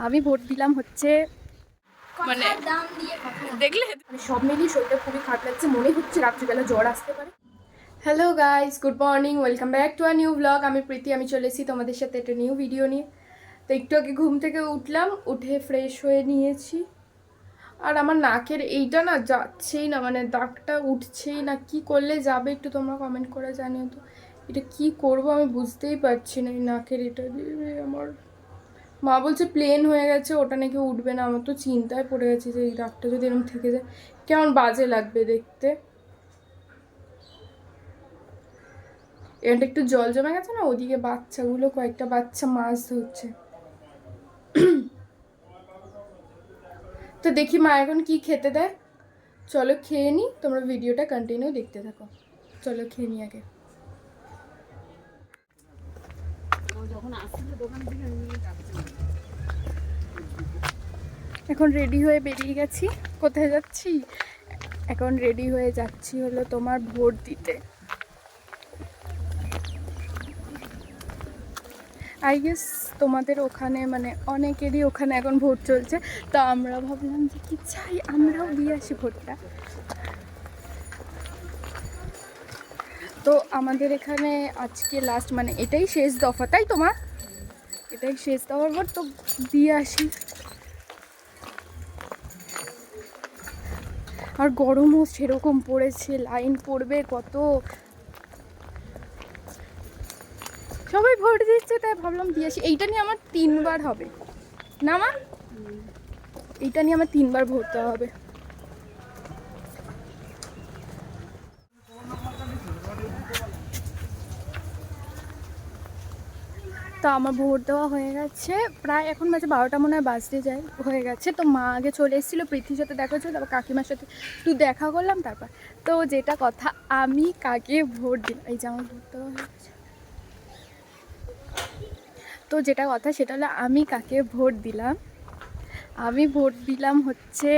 আমি ভোট দিলাম হচ্ছে মানে দেখলে মানে সব মিলিয়ে শরীরটা খুবই খারাপ লাগছে, মনে হচ্ছে রাত্রিবেলা জ্বর আসতে পারে। Hello guys, good morning, welcome back to a new blog. আমি প্রীতি, আমি চলে এসেছি তোমাদের সাথে একটা নিউ ভিডিও নিয়ে। তো একটু আগে ঘুম থেকে উঠলাম, উঠে ফ্রেশ হয়ে নিয়েছি। আর আমার নাকের এইটা না যাচ্ছেই না, মানে দাগটা উঠছেই না। কি করলে যাবে একটু তোমরা কমেন্ট করে জানিও তো। এটা কি করব আমি বুঝতেই পারছি না। এই নাকের এটা দিয়ে আমার মা বলছে প্লেন হয়ে গেছে, ওটা নাকি উঠবে না। আমার তো চিন্তায় পড়ে গেছে যে এই দাগটা যদি এরকম থেকে যায় কেমন বাজে লাগবে দেখতে। এটা একটু জল জমে গেছে না, ওদিকে বাচ্চাগুলো, কয়েকটা বাচ্চা মাছ ধরছে। তো দেখি মা এখন কি খেতে দেয়। চলো খেয়ে নিই, তোমরা ভিডিওটা কন্টিনিউ দেখতে থাকো। চলো খেয়ে নিই আগে। এখন রেডি হয়ে বেরিয়ে গেছি। কোথায় যাচ্ছি? এখন রেডি হয়ে যাচ্ছি হলো তোমার ভোট দিতে। আই গেস তোমাদের ওখানে মানে অনেকেরই ওখানে এখন ভোট চলছে। তো আমরা ভাবলাম যে কি চাই আমরাও দিয়ে আসি ভোটটা। তো আমাদের এখানে আজকে লাস্ট মানে এটাই শেষ দফা, তাই তোমার এটাই শেষ দফার ভোট, তো দিয়ে আসি। আর গরমও সেরকম পড়েছে, লাইন পড়বে কত। সবাই ভোট দিচ্ছে তাই ভাবলাম দিয়ে আসি। এইটা নিয়ে আমার 3বার হবে না মা, এইটা নিয়ে আমার 3বার ভোট দেওয়া হবে। তো আমার ভোট দেওয়া হয়ে গেছে প্রায়, এখন বাজে 12টা মনে হয় বাজতে যায়, হয়ে গেছে। তো মা আগে চলে এসেছিলো, প্রীতির সাথে দেখা হচ্ছিলো, তারপর কাকিমার সাথে একটু দেখা করলাম। তারপর তো যেটা কথা, আমি কাকে ভোট দিলাম, এই যে আমার ভোট দেওয়া হয়ে গেছে। তো যেটা কথা সেটা হলো আমি কাকে ভোট দিলাম। আমি ভোট দিলাম হচ্ছে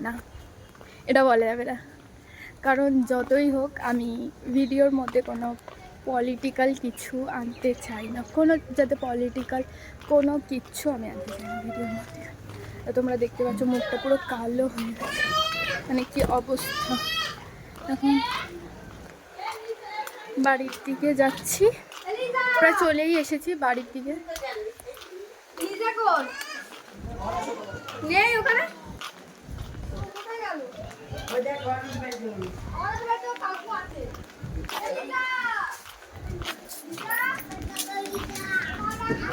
না, এটা বলা যাবে না, কারণ যতই হোক আমি ভিডিওর মধ্যে কোনো পলিটিক্যাল কিছু আনতে চাই না। কোনো যাতে পলিটিক্যাল কোনো কিচ্ছু আমি আনতে চাই না ভিডিওর মধ্যে। তোমরা দেখতে পাচ্ছ মুখটা পুরো কালো হয়ে গেছে, মানে কি অবস্থা। এখন বাড়ির দিকে যাচ্ছি, প্রায় চলেই এসেছি বাড়ির দিকে। ওখানে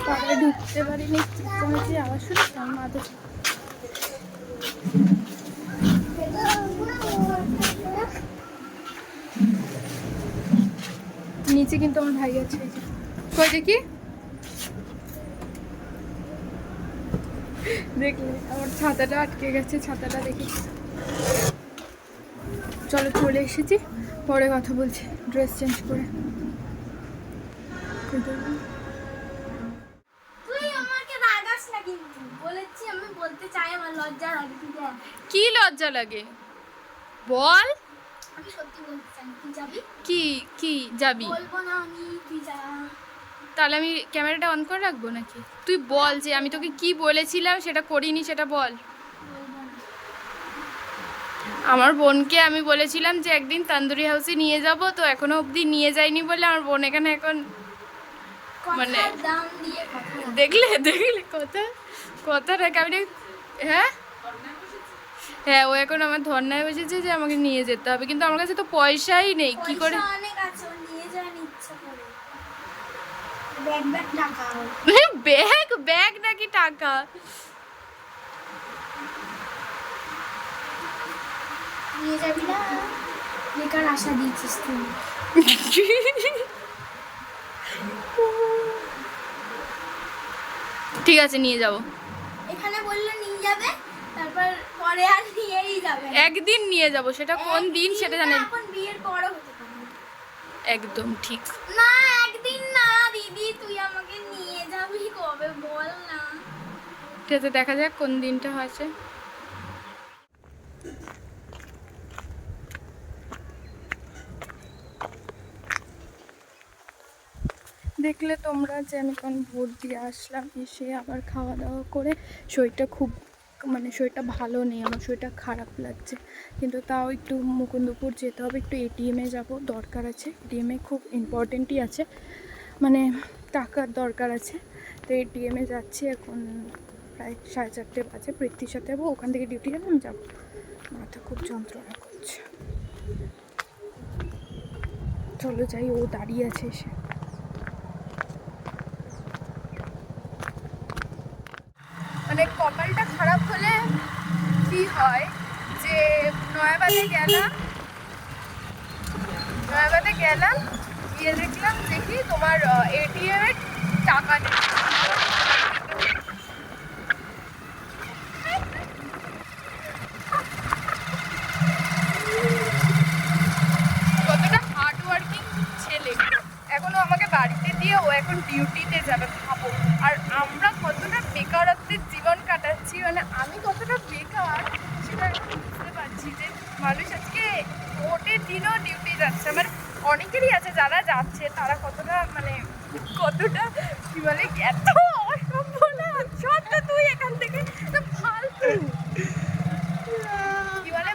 তারপরে ঢুকতে পারিনি, চেঁচামেচি আওয়াজ শুনে তার মাথা। নিচে কিন্তু আমার ভাই আছে, কই দেখি, দেখলে আমার ছাতাটা আটকে গেছে, ছাতাটা দেখি। চলো চলে এসেছি, পরে কথা বলছি ড্রেস চেঞ্জ করে। কি লজ্জা লাগে বল? কি কি যাবি? তাহলে আমি ক্যামেরাটা অন করে রাখবো নাকি? তুই বল যে আমি তোকে কি বলেছিলাম সেটা করিনি, সেটা বল। আমার বোনকে আমি বলেছিলাম যে একদিন তান্দুরি হাউসে নিয়ে যাব, তো এখনো অবধি নিয়ে যাইনি বলে আমার বোন এখানে এখন মানে দেখলে দেখলে কথা কথাটাকে আমি, হ্যাঁ হ্যাঁ, ও এখন আমার ধর্নায় বসেছে যে আমাকে নিয়ে যেতে হবে, কিন্তু আমার কাছে তো পয়সাই নেই। কি করে ব্যাগ ব্যাগ নাকি টাকা? নিয়ে যাবি না, বেকার আশা দিয়েছিস তুই। ঠিক আছে নিয়ে যাব, এখানে বললে নিয়ে যাবে, তারপর পরে আর নিয়েই যাবে। একদিন নিয়ে যাব, সেটা কোন দিন সেটা জানি। এখন বিয়ের পরও হতে পারে। একদম ঠিক না, একদিন না দিদি, তুই আমাকে নিয়ে যাবি কবে বল না। ঠিক আছে, দেখা যাক কোন দিনটা হয়েছে। দেখলে তোমরা যে আমি এখন ভোট দিয়ে আসলাম, এসে আবার খাওয়া দাওয়া করে শরীরটা খুব শরীরটা ভালো নেই, আমার শরীরটা খারাপ লাগছে। কিন্তু তাও একটু মুকুন্দপুর যেতে হবে, একটু এটিএমে যাব, দরকার আছে। এটিএমে খুব ইম্পর্টেন্টই আছে, টাকার দরকার আছে। তো এটিএমে যাচ্ছি এখন, প্রায় 4:30 বাজে। পৃথ্বীর সাথে যাবো, ওখান থেকে ডিউটি গেলে আমি যাবো। মাথা খুব যন্ত্রণা করছে, চলো যাই। ও দাঁড়িয়ে আছে এসে। কপালটা খারাপ হলে কি হয় যে নয়াবাদে গেলাম, গিয়ে দেখি তোমার এটিএম এর টাকা নেই। কতটা হার্ড ওয়ার্কিং ছেলে, এখনো আমাকে বাড়িতে দিয়ে ও এখন ডিউটিতে যাবে, ভাবো। আর আমরা কতটা বেকারত্বের জীবন কাটাচ্ছি, আমি কতটা বেকার সেটা বুঝতে পারছি যে মানুষ আজকে ভোটের দিনও ডিউটি যাচ্ছে। অনেকেরই আছে যারা যাচ্ছে, তারা কতটা কি বলে, এত অসম্ভব। তুই এখান থেকে ফালতু কি বলে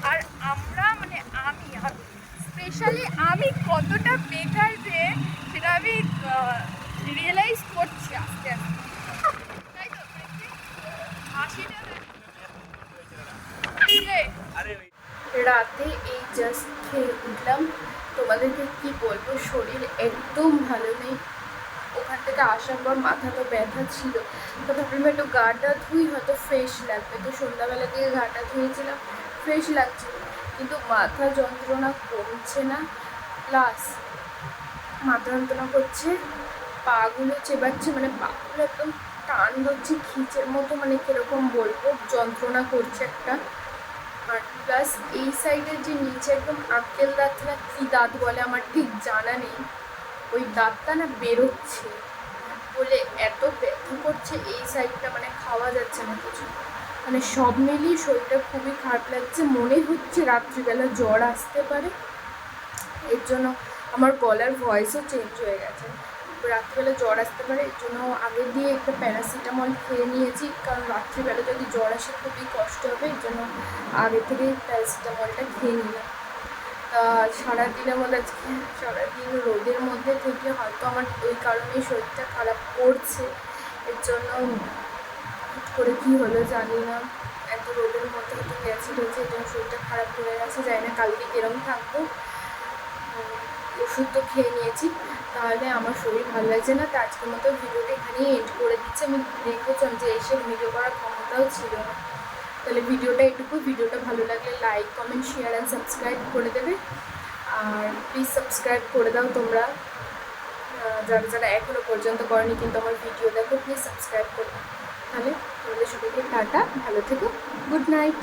আর আমরা স্পেশালি আমি কতটা বেকার যে সেটা আমি রিয়েলাইজ করছি আস্তে আস্তে, তাই তো? রাতে এই জাস্ট খেয়ে উঠলাম, তোমাদেরকে কি বলবো, শরীর একদম ভালো নেই। ওখান থেকে আসার পর মাথা তো ব্যথা ছিল, তো ভাবলাম একটু গাটা ধুই, হয়তো ফ্রেশ লাগবে। তো সন্ধ্যাবেলা থেকে গাটা ধুয়েছিলাম, ফ্রেশ লাগছিল, কিন্তু মাথা যন্ত্রণা কমছে না, প্লাস মাথা যন্ত্রণা করছে, পাগুলো চেবাচ্ছে, পাগুলো একদম টান ধরছে, খিচের মতো, কীরকম বলবো, যন্ত্রণা করছে একটা। আর প্লাস এই সাইডের যে নিচে একদম আক্কেল দাঁত না কী দাঁত বলে আমার ঠিক জানা নেই, ওই দাঁতটা না বেরোচ্ছে বলে এত ব্যথা করছে এই সাইডটা, খাওয়া যাচ্ছে না কিছু। সব মিলিয়ে শরীরটা খুবই খারাপ লাগছে, মনে হচ্ছে রাত্রিবেলা জ্বর আসতে পারে। এর জন্য আমার গলার ভয়েসও চেঞ্জ হয়ে গেছে, রাত্রিবেলা জ্বর আসতে পারে। এর জন্য আগে দিয়ে একটা প্যারাসিটামল খেয়ে নিয়েছি, কারণ রাত্রিবেলা যদি জ্বর আসে খুবই কষ্ট হবে। এর জন্য আগে থেকেই প্যারাসিটামলটা খেয়ে নিলাম। তা সারাদিনের মধ্যে আজকে সারাদিন রোদের মধ্যে থেকে হয়তো আমার ওই কারণেই শরীরটা খারাপ করছে। এর জন্য হুট করে কী হলো জানি না, এত রোদের মধ্যে হয়তো অ্যাসিড হয়েছে, এর জন্য শরীরটা খারাপ হয়ে গেছে। জানি না কালকে কিরম থাকবো। ওষুধ তো খেয়ে নিয়েছি, তাহলে আমার শরীর ভালো লাগছে না। তো আজকের মতো ভিডিওটা এখানেই এন্ড করে দিচ্ছি। আমি দেখেছি যে এসে ভিডিও করার ক্ষমতাও ছিল না। তাহলে ভিডিওটা এটুকু। ভিডিওটা ভালো লাগলে like, comment, share and subscribe করে দেবে। আর প্লিজ সাবস্ক্রাইব করে দাও তোমরা, যারা যারা এখনও পর্যন্ত করেনি কিন্তু আমার ভিডিও দেখো, প্লিজ সাবস্ক্রাইব করো। তাহলে তোমাদের সবাইকে টাটা, ভালো থেকো, গুড নাইট।